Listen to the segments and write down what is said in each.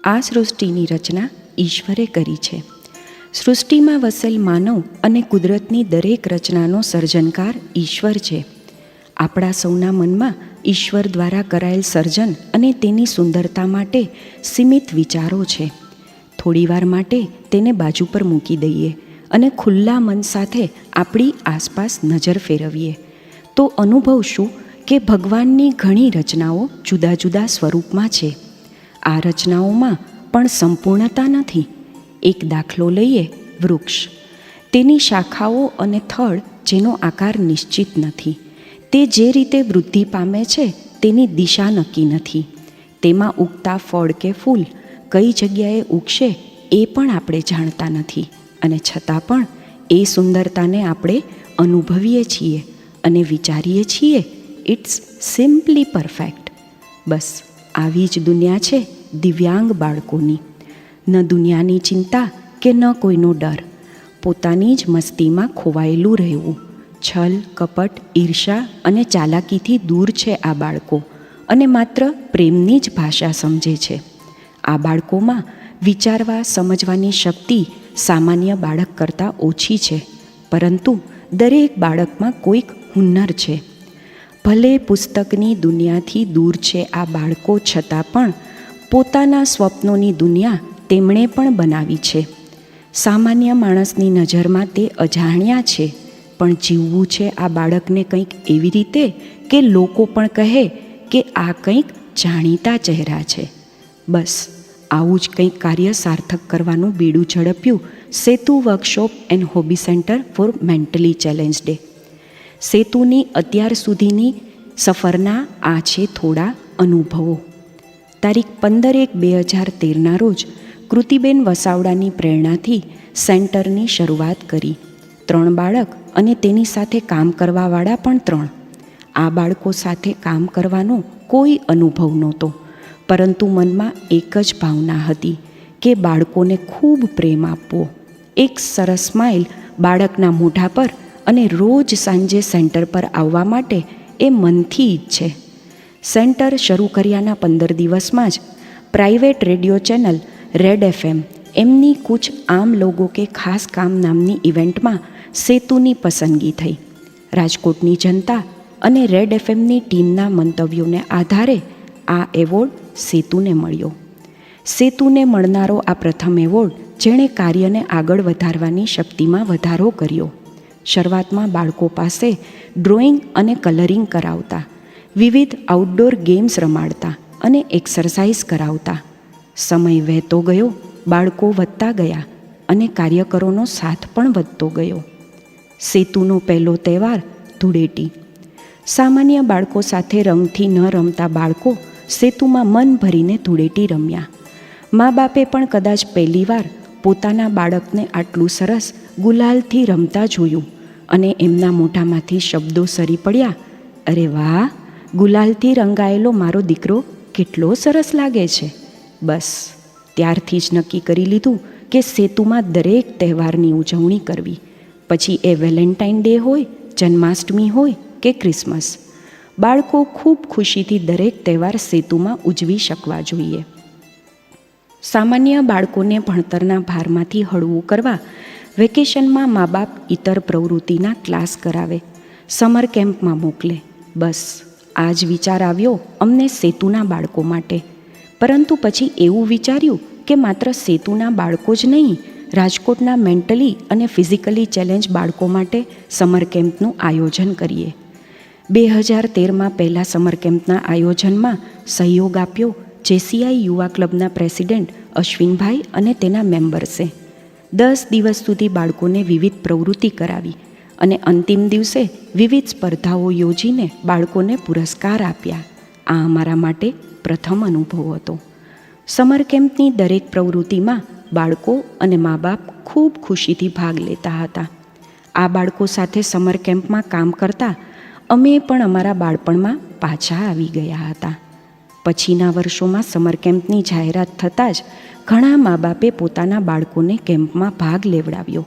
આ સૃષ્ટિની રચના ઈશ્વરે કરી છે. સૃષ્ટિમાં વસેલ માનવ અને કુદરતની દરેક રચનાનો સર્જનકાર ઈશ્વર છે. આપણા સૌના મનમાં ઈશ્વર દ્વારા કરાયેલ સર્જન અને તેની સુંદરતા માટે સીમિત વિચારો છે. થોડીવાર માટે તેને બાજુ પર મૂકી દઈએ અને ખુલ્લા મન સાથે આપણી આસપાસ નજર ફેરવીએ તો અનુભવશું કે ભગવાનની ઘણી રચનાઓ જુદા જુદા સ્વરૂપમાં છે. આ રચનાઓમાં પણ સંપૂર્ણતા નથી. એક દાખલો લઈએ, વૃક્ષ. તેની શાખાઓ અને થડ જેનો આકાર નિશ્ચિત નથી. તે જે રીતે વૃદ્ધિ પામે છે તેની દિશા નક્કી નથી. તેમાં ઉગતા ફળ કે ફૂલ કઈ જગ્યાએ ઉગશે એ પણ આપણે જાણતા નથી, અને છતાં પણ એ સુંદરતાને આપણે અનુભવીએ છીએ અને વિચારીએ છીએ ઇટ્સ સિમ્પલી પરફેક્ટ. બસ આવી જ દુનિયા છે દિવ્યાંગ બાળકોની. ન દુનિયાની ચિંતા કે ન કોઈનો ડર. પોતાની જ મસ્તીમાં ખોવાયેલું રહેવું. છલ, કપટ, ઈર્ષા અને ચાલાકીથી દૂર છે આ બાળકો અને માત્ર પ્રેમની જ ભાષા સમજે છે. આ બાળકોમાં વિચારવા સમજવાની શક્તિ સામાન્ય બાળક કરતાં ઓછી છે, પરંતુ દરેક બાળકમાં કોઈક હુન્નર છે. ભલે પુસ્તકની દુનિયાથી દૂર છે આ બાળકો, છતાં પણ પોતાના સ્વપ્નોની દુનિયા તેમણે પણ બનાવી છે. સામાન્ય માણસની નજરમાં તે અજાણ્યા છે, પણ જીવવું છે આ બાળકને કંઈક એવી રીતે કે લોકો પણ કહે કે આ કંઈક જાણીતા ચહેરા છે. બસ આવું જ કંઈક કાર્ય સાર્થક કરવાનું બીડું ઝડપ્યું Setu workshop and hobby centre for mentally challenged. સેતુની અત્યાર સુધીની સફરના આ છે થોડા અનુભવો. તારીખ 15/1/2013 રોજ કૃતિબેન વસાવડાની પ્રેરણાથી સેન્ટરની શરૂઆત કરી. 3 બાળક અને તેની સાથે કામ કરવાવાળા પણ 3. આ બાળકો સાથે કામ કરવાનો કોઈ અનુભવ નહોતો, પરંતુ મનમાં એક જ ભાવના હતી કે બાળકોને ખૂબ પ્રેમ આપવો. એક સરસ સ્માઇલ બાળકના મોઢા પર અને રોજ સાંજે સેન્ટર પર આવવા માટે એ મનથી ઈચ્છે. સેન્ટર શરૂ કર્યાના 15 દિવસમાં જ private radio channel red FM એમની કુછ આમ લોગો કે ખાસ કામ નામની ઇવેન્ટમાં સેતુની પસંદગી થઈ. રાજકોટની જનતા અને રેડ FMની ટીમના મંતવ્યોને આધારે આ એવોર્ડ સેતુને મળ્યો. સેતુને મળનારો આ પ્રથમ એવોર્ડ જેણે કાર્યને આગળ વધારવાની શક્તિમાં વધારો કર્યો. શરૂઆતમાં બાળકો પાસે ડ્રોઈંગ અને કલરિંગ કરાવતા, વિવિધ આઉટડોર ગેમ્સ રમાડતા અને એક્સરસાઇઝ કરાવતા. સમય વહેતો ગયો, બાળકો વધતા ગયા અને કાર્યકરોનો સાથ પણ વધતો ગયો. સેતુનો પહેલો તહેવાર ધૂળેટી. સામાન્ય બાળકો સાથે રંગથી ન રમતા બાળકો સેતુમાં મન ભરીને ધૂળેટી રમ્યા. મા બાપે પણ કદાચ પહેલીવાર પોતાના બાળકને આટલું સરસ ગુલાલથી રમતા જોયું અને એમના મોઢામાંથી શબ્દો સરી પડ્યા, અરે વાહ, ગુલાલથી રંગાયેલો મારો દીકરો કેટલો સરસ લાગે છે. બસ ત્યારથી જ નક્કી કરી લીધું કે સેતુમાં દરેક તહેવારની ઉજવણી કરવી, પછી એ વેલેન્ટાઇન ડે હોય, જન્માષ્ટમી હોય કે ક્રિસમસ. બાળકો ખૂબ ખુશીથી દરેક તહેવાર સેતુમાં ઉજવી શકવા જોઈએ. સામાન્ય બાળકોને ભણતરના ભારમાંથી હળવું કરવા વેકેશનમાં મા બાપ ઇતર પ્રવૃત્તિના ક્લાસ કરાવે, સમર કેમ્પમાં મોકલે. બસ આ જ વિચાર આવ્યો અમને સેતુના બાળકો માટે. પરંતુ પછી એવું વિચાર્યું કે માત્ર સેતુના બાળકો જ નહીં, રાજકોટના મેન્ટલી અને ફિઝિકલી ચેલેન્જ બાળકો માટે સમર કેમ્પનું આયોજન કરીએ. 2013માં પહેલા સમર કેમ્પના આયોજનમાં સહયોગ આપ્યો JCI યુવા ક્લબના પ્રેસિડેન્ટ અશ્વિનભાઈ અને તેના મેમ્બર્સે. 10 દિવસ સુધી બાળકોને વિવિધ પ્રવૃત્તિ કરાવી અને અંતિમ દિવસે વિવિધ સ્પર્ધાઓ યોજીને બાળકોને પુરસ્કાર આપ્યા. આ અમારા માટે પ્રથમ અનુભવ હતો. સમર કેમ્પની દરેક પ્રવૃત્તિમાં બાળકો અને મા બાપ ખૂબ ખુશીથી ભાગ લેતા હતા. આ બાળકો સાથે સમર કેમ્પમાં કામ કરતા અમે પણ અમારા બાળપણમાં પાછા આવી ગયા હતા. પછીના વર્ષોમાં સમર કેમ્પની જાહેરાત થતાં જ ઘણા મા બાપે પોતાના બાળકોને કેમ્પમાં ભાગ લેવડાવ્યો.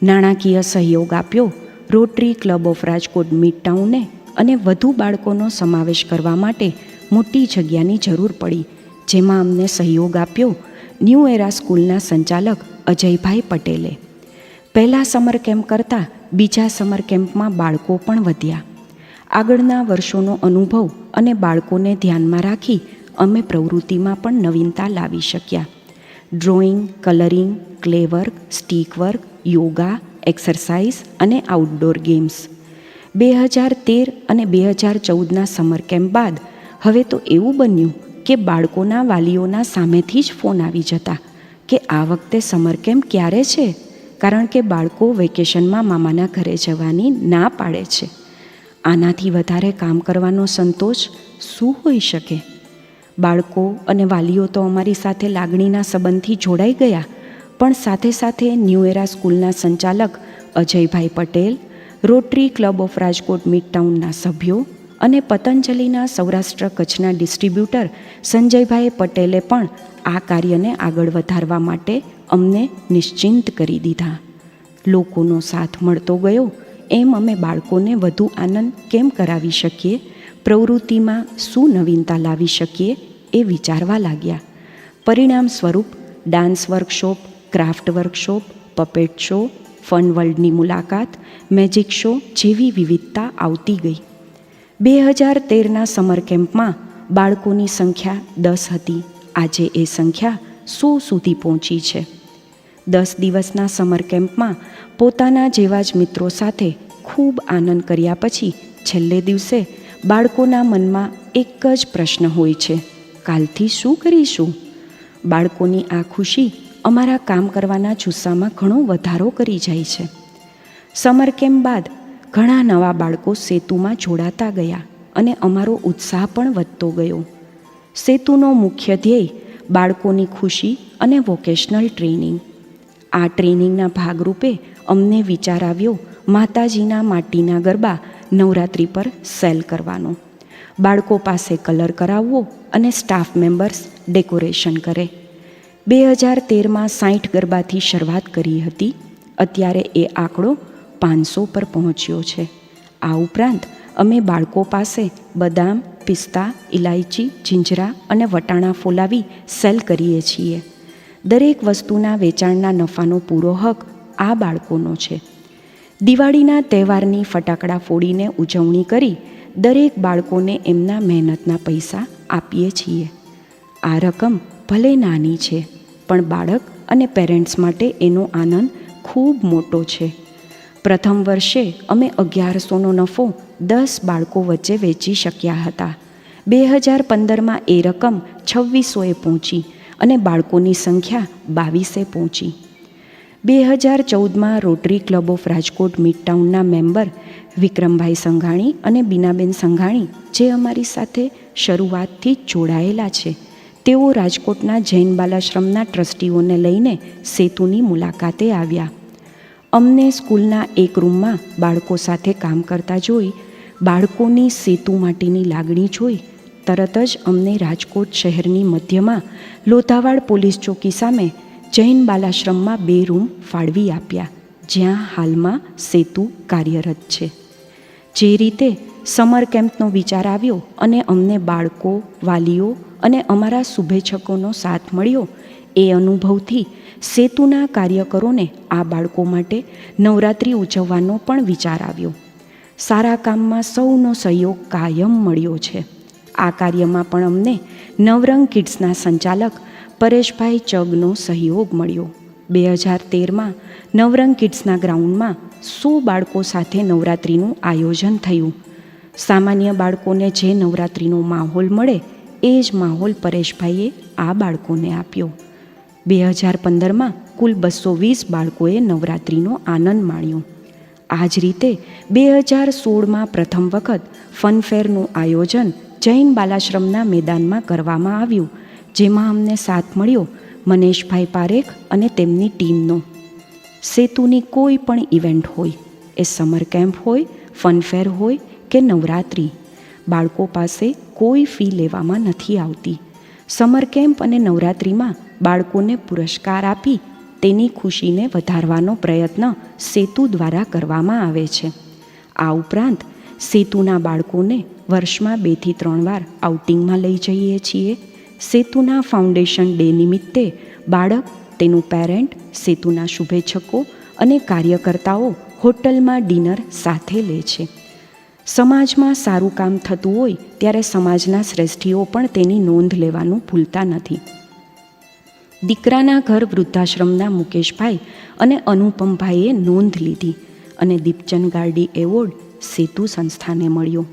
નાણાકીય સહયોગ આપ્યો. Rotary Club of Rajkot Mid ટાઉને અને વધુ બાળકોનો સમાવેશ કરવા માટે મોટી જગ્યાની જરૂર પડી, જેમાં અમને સહયોગ આપ્યો ન્યૂ એરા સ્કૂલના સંચાલક અજયભાઈ પટેલે. પહેલા સમર કેમ્પ કરતાં બીજા સમર કેમ્પમાં બાળકો પણ વધ્યા. આગળના વર્ષોનો અનુભવ અને બાળકોને ધ્યાનમાં રાખી અમે પ્રવૃત્તિમાં પણ નવીનતા લાવી શક્યા. Drawing, colouring, clay work, stick work, yoga, exercise અને આઉટડોર ગેમ્સ. 2013 અને 2014ના સમર કેમ્પ બાદ હવે તો એવું બન્યું કે બાળકોના વાલીઓના સામેથી જ ફોન આવી જતા કે આ વખતે સમર કેમ્પ ક્યારે છે, કારણ કે બાળકો વેકેશનમાં મામાના ઘરે જવાની ના પાડે છે. આનાથી વધારે કામ કરવાનો સંતોષ શું હોઈ શકે? બાળકો અને વાલીઓ તો અમારી સાથે લાગણીના સંબંધથી જોડાઈ ગયા, પણ સાથે સાથે ન્યૂ એરા સ્કૂલના સંચાલક અજયભાઈ Patel, Rotary Club of Rajkot મિડટાઉનના સભ્યો અને પતંજલિના સૌરાષ્ટ્ર કચ્છના ડિસ્ટ્રીબ્યુટર સંજયભાઈ પટેલે પણ આ કાર્યને આગળ વધારવા માટે અમને નિશ્ચિંત કરી દીધા. લોકોનો સાથ મળતો ગયો એમ અમે બાળકોને વધુ આનંદ કેમ કરાવી શકીએ, પ્રવૃત્તિમાં શું નવીનતા લાવી શકીએ એ વિચારવા લાગ્યા. પરિણામ સ્વરૂપ dance workshop, craft workshop, puppet show, fun વર્લ્ડની મુલાકાત, મેજિક શો જેવી વિવિધતા આવતી ગઈ. 2013ના સમર કેમ્પમાં બાળકોની સંખ્યા 10 હતી. આજે એ સંખ્યા 100 સુધી પહોંચી છે. 10 દિવસના સમર કેમ્પમાં પોતાના જેવા જ મિત્રો સાથે ખૂબ આનંદ કર્યા પછી છેલ્લે દિવસે બાળકોના મનમાં એક જ પ્રશ્ન હોય છે, કાલથી શું કરીશું? બાળકોની આ ખુશી અમારા કામ કરવાના જુસ્સામાં ઘણો વધારો કરી જાય છે. સમર કેમ્પ બાદ ઘણા નવા બાળકો સેતુમાં જોડાતા ગયા અને અમારો ઉત્સાહ પણ વધતો ગયો. સેતુનો મુખ્ય ધ્યેય બાળકોની ખુશી અને વોકેશનલ ટ્રેનિંગ. આ ટ્રેનિંગના ભાગરૂપે અમને વિચાર આવ્યો માતાજીના માટીના ગરબા નવરાત્રિ પર સેલ કરવાનો. બાળકો પાસે કલર કરાવવો અને સ્ટાફ મેમ્બર્સ ડેકોરેશન કરે. 2013માં 60 ગરબાથી શરૂઆત કરી હતી. અત્યારે એ આંકડો 500 પર પહોંચ્યો છે. આ ઉપરાંત અમે બાળકો પાસે બદામ, પિસ્તા, ઇલાયચી, જીંજરા અને વટાણા ફોલાવી સેલ કરીએ છીએ. દરેક વસ્તુના વેચાણના નફાનો પૂરો હક આ બાળકોનો છે. દિવાળીના તહેવારની ફટાકડા ફોડીને ઉજવણી કરી દરેક બાળકોને એમના મહેનતના પૈસા આપીએ છીએ. આ રકમ ભલે નાની છે, પણ બાળક અને પેરેન્ટ્સ માટે એનો આનંદ ખૂબ મોટો છે. પ્રથમ વર્ષે અમે 1100નો નફો 10 બાળકો વચ્ચે વેચી શક્યા હતા. 2015માં એ રકમ 2600એ પહોંચી અને બાળકોની સંખ્યા 22એ પહોંચી. 2014માં રોટરી ક્લબ ઓફ રાજકોટ મિડટાઉનના મેમ્બર વિક્રમભાઈ સંઘાણી અને બીનાબેન સંઘાણી, જે અમારી સાથે શરૂઆતથી જ જોડાયેલા છે, તેઓ રાજકોટના જૈન બાલાશ્રમના ટ્રસ્ટીઓને લઈને સેતુની મુલાકાતે આવ્યા. અમને સ્કૂલના એક રૂમમાં બાળકો સાથે કામ કરતા જોઈ, બાળકોની સેતુ માટેની લાગણી જોઈ તરત જ અમને રાજકોટ શહેરની મધ્યમાં લોધાવાડ પોલીસ ચોકી સામે જૈન બાલાશ્રમમાં 2 રૂમ ફાળવી આપ્યા, જ્યાં હાલમાં સેતુ કાર્યરત છે. જે રીતે સમર કેમ્પનો વિચાર આવ્યો અને અમને બાળકો, વાલીઓ અને અમારા શુભેચ્છકોનો સાથ મળ્યો, એ અનુભવથી સેતુના કાર્યકરોને આ બાળકો માટે નવરાત્રિ ઉજવવાનો પણ વિચાર આવ્યો. સારા કામમાં સૌનો સહયોગ કાયમ મળ્યો છે. આ કાર્યમાં પણ અમને નવરંગ કિડ્સના સંચાલક પરેશભાઈ ચગનો સહયોગ મળ્યો. 2013માં નવરંગ કિડ્સના ગ્રાઉન્ડમાં 100 બાળકો સાથે નવરાત્રિનું આયોજન થયું. સામાન્ય બાળકોને જે નવરાત્રિનો માહોલ મળે એ જ માહોલ પરેશભાઈએ આ બાળકોને આપ્યો. 2015માં કુલ 220 બાળકોએ નવરાત્રિનો આનંદ માણ્યો. આ જ રીતે 2016માં પ્રથમ વખત ફનફેરનું આયોજન જૈન બાલાશ્રમના મેદાનમાં કરવામાં આવ્યું, જેમાં અમને સાથ મળ્યો મનેશભાઈ પારેખ અને તેમની ટીમનો. સેતુની કોઈ પણ ઇવેન્ટ હોય, એ સમર કેમ્પ હોય, ફનફેર હોય કે નવરાત્રિ, બાળકો પાસે કોઈ ફી લેવામાં નથી આવતી. સમર કેમ્પ અને નવરાત્રિમાં બાળકોને પુરસ્કાર આપી તેની ખુશીને વધારવાનો પ્રયત્ન સેતુ દ્વારા કરવામાં આવે છે. આ ઉપરાંત સેતુના બાળકોને વર્ષમાં 2 થી 3 વાર આઉટિંગમાં લઈ જઈએ છીએ, સેતુના ફાઉન્ડેશન ડે નિમિત્તે બાળક, તેનું પેરેન્ટ, સેતુના શુભેચ્છકો અને કાર્યકર્તાઓ હોટલમાં ડિનર સાથે લે છે. સમાજમાં સારું કામ થતું હોય ત્યારે સમાજના શ્રેષ્ઠીઓ પણ તેની નોંધ લેવાનું ભૂલતા નથી. દીકરાના ઘર વૃદ્ધાશ્રમના મુકેશભાઈ અને અનુપમભાઈએ નોંધ લીધી અને દીપચંદ ગાર્ડી એવોર્ડ સેતુ સંસ્થાને મળ્યો.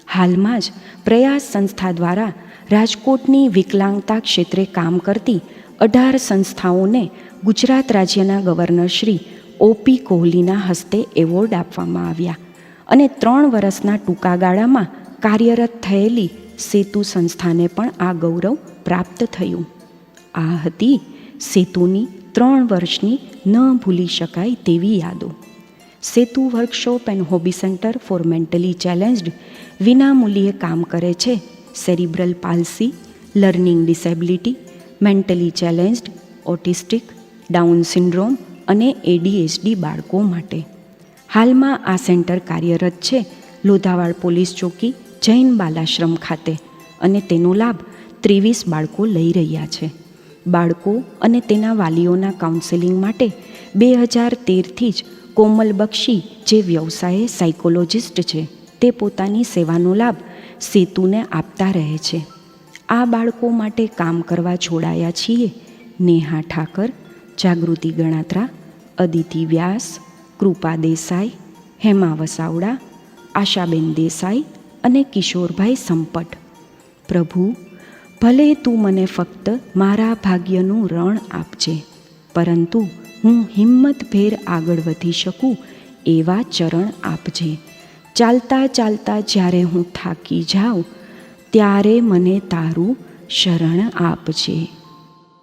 હાલમાં જ પ્રયાસ સંસ્થા દ્વારા રાજકોટની વિકલાંગતા ક્ષેત્રે કામ કરતી 18 સંસ્થાઓને ગુજરાત રાજ્યના ગવર્નર શ્રી OP કોહલીના હસ્તે એવોર્ડ આપવામાં આવ્યા અને 3 વર્ષના ટૂંકા ગાળામાં કાર્યરત થયેલી સેતુ સંસ્થાને પણ આ ગૌરવ પ્રાપ્ત થયું. આ હતી સેતુની 3 વર્ષની ન ભૂલી શકાય તેવી યાદો. Setu workshop and hobby centre for mentally challenged વિનામૂલ્યે કામ કરે છે cerebral palsy, learning disability, mentally challenged, autistic, Down syndrome અને ADHD બાળકો માટે. હાલમાં આ સેન્ટર કાર્યરત છે લોધાવાડ પોલીસ ચોકી, જૈન બાલાશ્રમ ખાતે અને તેનો લાભ 23 બાળકો લઈ રહ્યા છે. બાળકો અને તેના વાલીઓના કાઉન્સેલિંગ માટે 2013થી જ કોમલ બક્ષી, જે વ્યવસાયે સાયકોલોજિસ્ટ છે, તે પોતાની સેવાનો લાભ સેતુને આપતા રહે છે. આ બાળકો માટે કામ કરવા જોડાયા છીએ નેહા ઠાકર, જાગૃતિ ગણાત્રા, અદિતિ વ્યાસ, કૃપા દેસાઈ, હેમા વસાવડા, આશાબેન દેસાઈ અને કિશોરભાઈ સંપટ. પ્રભુ, ભલે તું મને ફક્ત મારા ભાગ્યનું રણ આપજે, પરંતુ હું હિંમતભેર આગળ વધી શકું એવા ચરણ આપજે. ચાલતા ચાલતા જ્યારે હું થાકી જાઉં ત્યારે મને તારું શરણ આપજે.